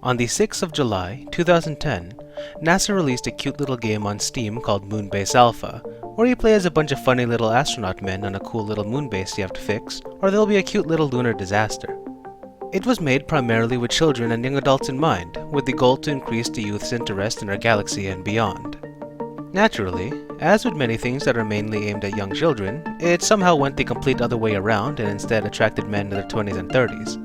On the 6th of July, 2010, NASA released a cute little game on Steam called Moonbase Alpha, where you play as a bunch of funny little astronaut men on a cool little moon base you have to fix, or there'll be a cute little lunar disaster. It was made primarily with children and young adults in mind, with the goal to increase the youth's interest in our galaxy and beyond. Naturally, as with many things that are mainly aimed at young children, it somehow went the complete other way around and instead attracted men in their 20s and 30s.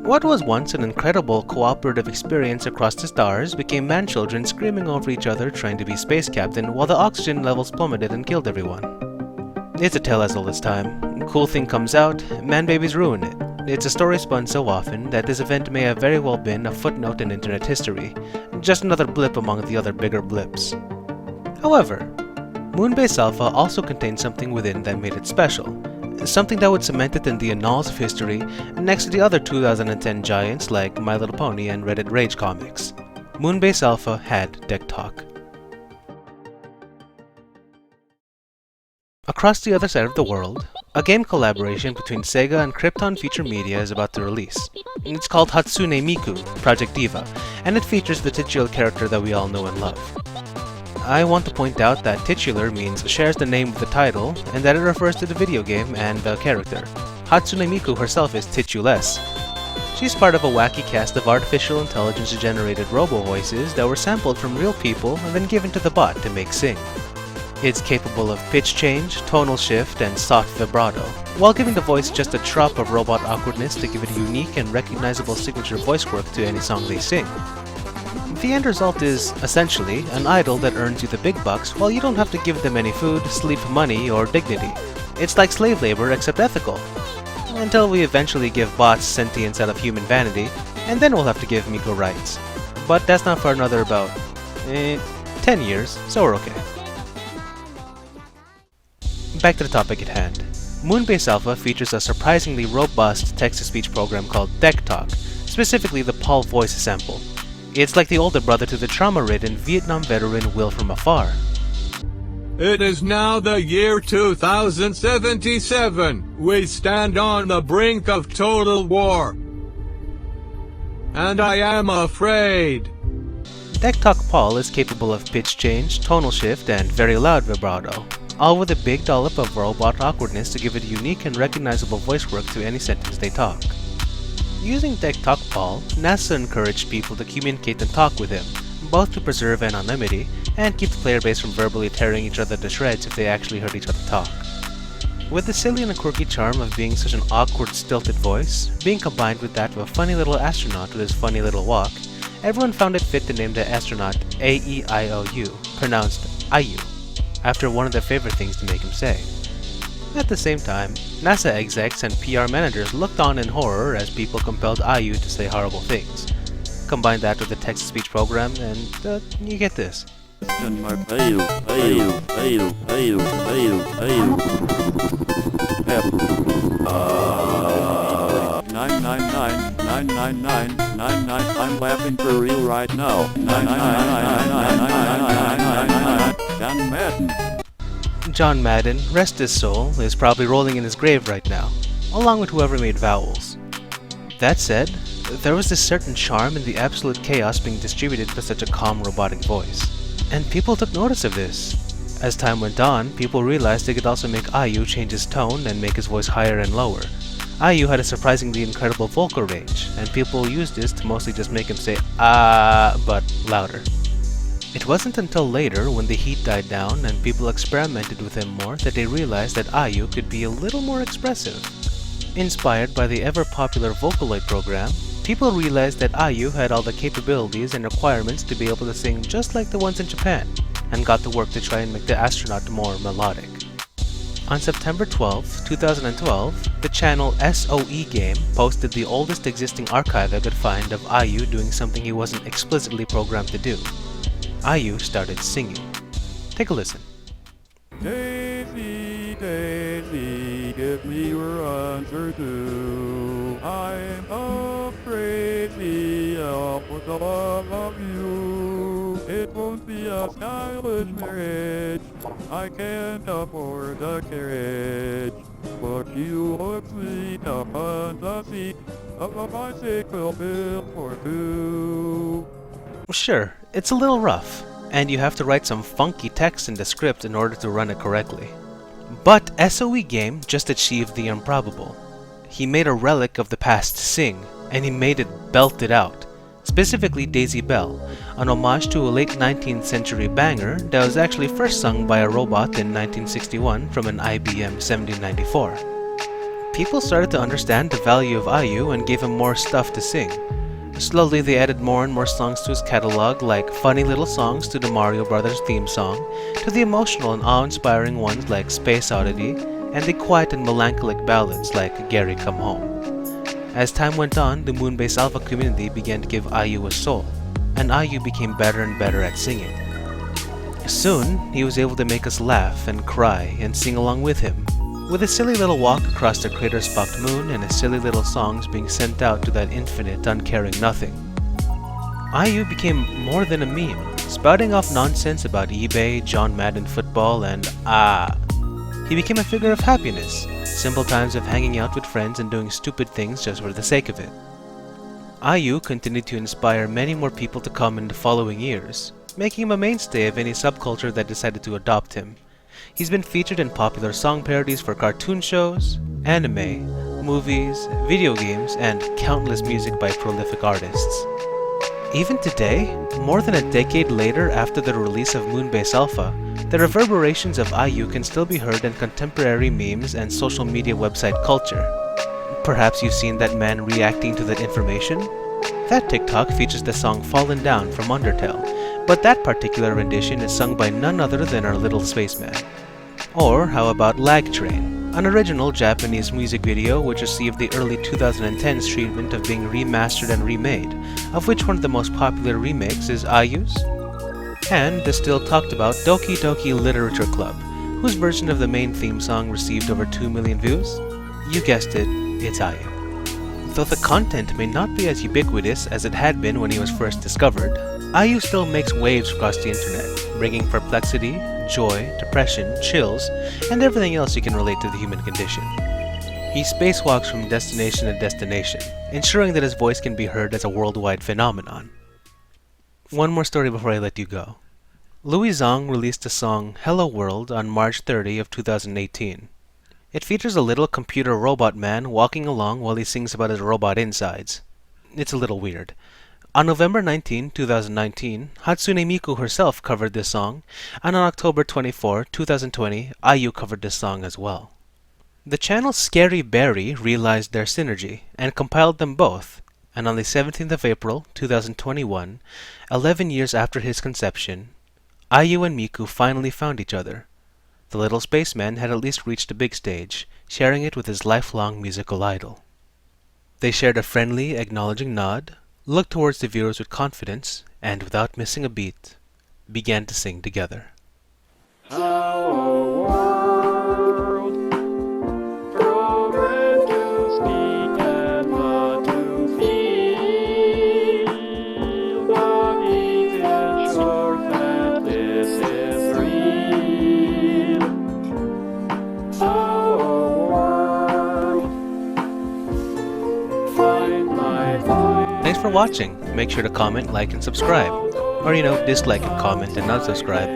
What was once an incredible cooperative experience across the stars became man-children screaming over each other trying to be space captain while the oxygen levels plummeted and killed everyone. It's a tale as old as time. Cool thing comes out, man-babies ruin it. It's a story spun so often that this event may have very well been a footnote in internet history, just another blip among the other bigger blips. However, Moonbase Alpha also contained something within that made it special, something that would cement it in the annals of history next to the other 2010 giants like My Little Pony and Reddit Rage comics. Moonbase Alpha had deck talk. Across the other side of the world, a game collaboration between Sega and Krypton Future Media is about to release. It's called Hatsune Miku, Project Diva, and it features the titular character that we all know and love. I want to point out that titular means shares the name of the title, and that it refers to the video game and the character. Hatsune Miku herself is tituless. She's part of a wacky cast of artificial intelligence-generated robo-voices that were sampled from real people and then given to the bot to make sing. It's capable of pitch change, tonal shift, and soft vibrato, while giving the voice just a trop of robot awkwardness to give it a unique and recognizable signature voice quirk to any song they sing. The end result is, essentially, an idol that earns you the big bucks while you don't have to give them any food, sleep, money, or dignity. It's like slave labor except ethical. Until we eventually give bots sentience out of human vanity, and then we'll have to give Miku rights. But that's not for another about, 10 years, so we're okay. Back to the topic at hand. Moonbase Alpha features a surprisingly robust text-to-speech program called Deck Talk, specifically the Paul voice sample. It's like the older brother to the trauma-ridden Vietnam veteran Will from afar. It is now the year 2077. We stand on the brink of total war. And I am afraid. Deck Talk Paul is capable of pitch change, tonal shift, and very loud vibrato, all with a big dollop of robot awkwardness to give it a unique and recognizable voice work to any sentence they talk. Using Deck Talk Paul, NASA encouraged people to communicate and talk with him, both to preserve anonymity and keep the player base from verbally tearing each other to shreds if they actually heard each other talk. With the silly and quirky charm of being such an awkward, stilted voice, being combined with that of a funny little astronaut with his funny little walk, everyone found it fit to name the astronaut AEIOU, pronounced Ayu, after one of their favorite things to make him say. At the same time, NASA execs and PR managers looked on in horror as people compelled Ayu to say horrible things. Combine that with the text-to-speech program and you get this. Ayu, Ayu, Ayu, Ayu, Ayu, Ayu. 999, I'm laughing for real right now. 999. John Madden. John Madden, rest his soul, is probably rolling in his grave right now, along with whoever made vowels. That said, there was this certain charm in the absolute chaos being distributed by such a calm robotic voice. And people took notice of this. As time went on, people realized they could also make Ayu change his tone and make his voice higher and lower. Ayu had a surprisingly incredible vocal range, and people used this to mostly just make him say ah, but louder. It wasn't until later, when the heat died down and people experimented with him more, that they realized that Ayu could be a little more expressive. Inspired by the ever-popular Vocaloid program, people realized that Ayu had all the capabilities and requirements to be able to sing just like the ones in Japan, and got to work to try and make the astronaut more melodic. On September 12, 2012, the channel SEOgame posted the oldest existing archive I could find of Ayu doing something he wasn't explicitly programmed to do. Ayu started singing. Take a listen. Daisy, Daisy, give me your answer too. I'm crazy for the love of you. It won't be a stylish marriage. I can't afford a carriage. But you look sweet upon the seat of a bicycle built for two. Sure, it's a little rough, and you have to write some funky text in the script in order to run it correctly. But SEOgame just achieved the improbable. He made a relic of the past sing, and he made it belt it out. Specifically Daisy Bell, an homage to a late 19th century banger that was actually first sung by a robot in 1961 from an IBM 1794. People started to understand the value of IU and gave him more stuff to sing. Slowly they added more and more songs to his catalog, like funny little songs to the Mario Brothers theme song, to the emotional and awe-inspiring ones like Space Oddity, and the quiet and melancholic ballads like Gary Come Home. As time went on, the Moonbase Alpha community began to give IU a soul, and IU became better and better at singing. Soon, he was able to make us laugh and cry and sing along with him, with a silly little walk across the crater-spocked moon and his silly little songs being sent out to that infinite, uncaring nothing. IU became more than a meme, spouting off nonsense about eBay, John Madden football, and He became a figure of happiness, simple times of hanging out with friends and doing stupid things just for the sake of it. IU continued to inspire many more people to come in the following years, making him a mainstay of any subculture that decided to adopt him. He's been featured in popular song parodies for cartoon shows, anime, movies, video games, and countless music by prolific artists. Even today, more than a decade later after the release of Moonbase Alpha, the reverberations of IU can still be heard in contemporary memes and social media website culture. Perhaps you've seen that man reacting to that information? That TikTok features the song Fallen Down from Undertale, but that particular rendition is sung by none other than our little spaceman. Or how about Lag Train, an original Japanese music video which received the early 2010s treatment of being remastered and remade, of which one of the most popular remakes is IU's? And the still talked about Doki Doki Literature Club, whose version of the main theme song received over 2 million views? You guessed it, it's IU. Though the content may not be as ubiquitous as it had been when he was first discovered, IU still makes waves across the internet, bringing perplexity, joy, depression, chills, and everything else you can relate to the human condition. He spacewalks from destination to destination, ensuring that his voice can be heard as a worldwide phenomenon. One more story before I let you go. Louie Zong released the song Hello World on March 30 of 2018. It features a little computer robot man walking along while he sings about his robot insides. It's a little weird. On November 19, 2019, Hatsune Miku herself covered this song, and on October 24, 2020, IU covered this song as well. The channel Scary Berry realized their synergy and compiled them both, and on the 17th of April, 2021, 11 years after his conception, IU and Miku finally found each other. The little spaceman had at least reached the big stage, sharing it with his lifelong musical idol. They shared a friendly, acknowledging nod, looked towards the viewers with confidence, and without missing a beat, began to sing together. Hello world, progress to speak and not to feel. But it ensures that this is real. Hello world, find my voice. Thanks for watching. Make sure to comment, like, and subscribe. Or, dislike and comment and not subscribe.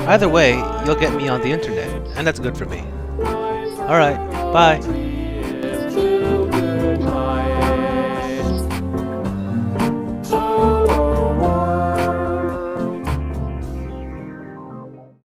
Either way, you'll get me on the internet, and that's good for me. Alright, bye!